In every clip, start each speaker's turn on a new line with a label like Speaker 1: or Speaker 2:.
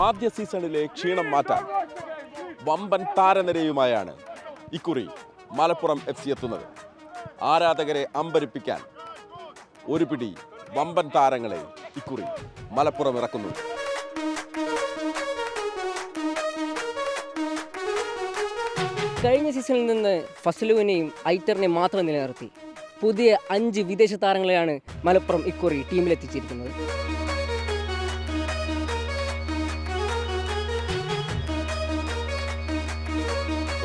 Speaker 1: ആദ്യ സീസണിലെ ക്ഷീണം മാറ്റാൻ വമ്പൻ താരനിരയുമായാണ് ഇക്കുറി മലപ്പുറം FC എത്തുന്നത്. ആരാധകരെ അമ്പരിപ്പിക്കാൻ ഒരു പിടി വമ്പൻ താരങ്ങളെ ഇക്കുറി മലപ്പുറം ഇറക്കുന്നു.
Speaker 2: കഴിഞ്ഞ സീസണിൽ നിന്ന് ഫസലുവിനെയും ഐറ്ററിനെയും മാത്രം നിലനിർത്തി പുതിയ 5 വിദേശ താരങ്ങളെയാണ് മലപ്പുറം ഇക്കുറി ടീമിലെത്തിച്ചിരിക്കുന്നത്.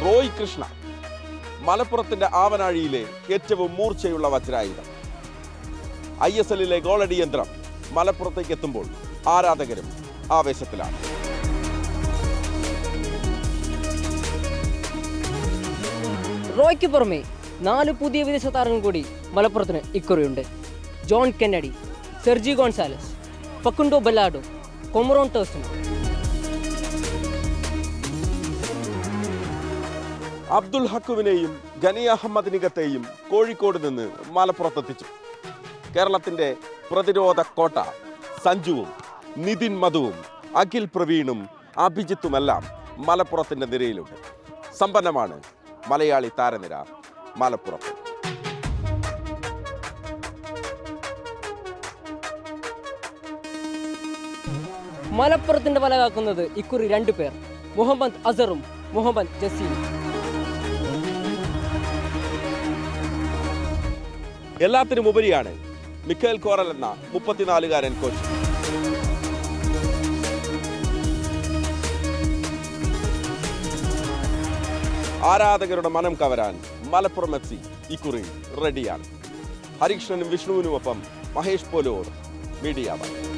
Speaker 1: റോയ് കൃഷ്ണ മലപ്പുറത്തിന്റെ ആവനാഴിയിലെ ഏറ്റവും മൂർച്ചയുള്ള വജ്രായുധം. ISL ഗോളടി യന്ത്രം മലപ്പുറത്തേക്ക് എത്തുമ്പോൾ ആരാധകരും ആവേശത്തിലാണ്.
Speaker 2: റോയ്ക്ക് പുറമെ 4 പുതിയ വിദേശ താരങ്ങൾ കൂടി മലപ്പുറത്തിന് ഇക്കുറിയുണ്ട്. John Kennedy, Sergi Gonzalez, Facundo Bellado, Cameron Terson.
Speaker 1: Abdul ഹക്കുവിനെയും ഗനി അഹമ്മദ് നിഗത്തെയും കോഴിക്കോട് നിന്ന് മലപ്പുറത്തെത്തിച്ചു. കേരളത്തിന്റെ പ്രതിരോധ കോട്ട സഞ്ജുവും നിതിൻ മധുവും അഖിൽ പ്രവീണും അഭിജിത്തുമെല്ലാം മലപ്പുറത്തിന്റെ നിരയിലുണ്ട്. സമ്പന്നമാണ് മലയാളി താരനിര മലപ്പുറത്ത്.
Speaker 2: മലപ്പുറത്തിന്റെ വല കാക്കുന്നത് ഇക്കുറി 2 പേർ, മുഹമ്മദ് അസറും മുഹമ്മദ് ജസീലും.
Speaker 1: എല്ലാത്തിനും ഉപരിയാണ് മിഖേൽ കോറൽ എന്ന 34-കാരൻ കോച്ച്. ആരാധകരുടെ മനം കവരാൻ മലപ്പുറം FC ഇക്കുറി റെഡിയാണ്. ഹരികൃഷ്ണനും വിഷ്ണുവിനുമൊപ്പം മഹേഷ് പോലോർ, മീഡിയ 1.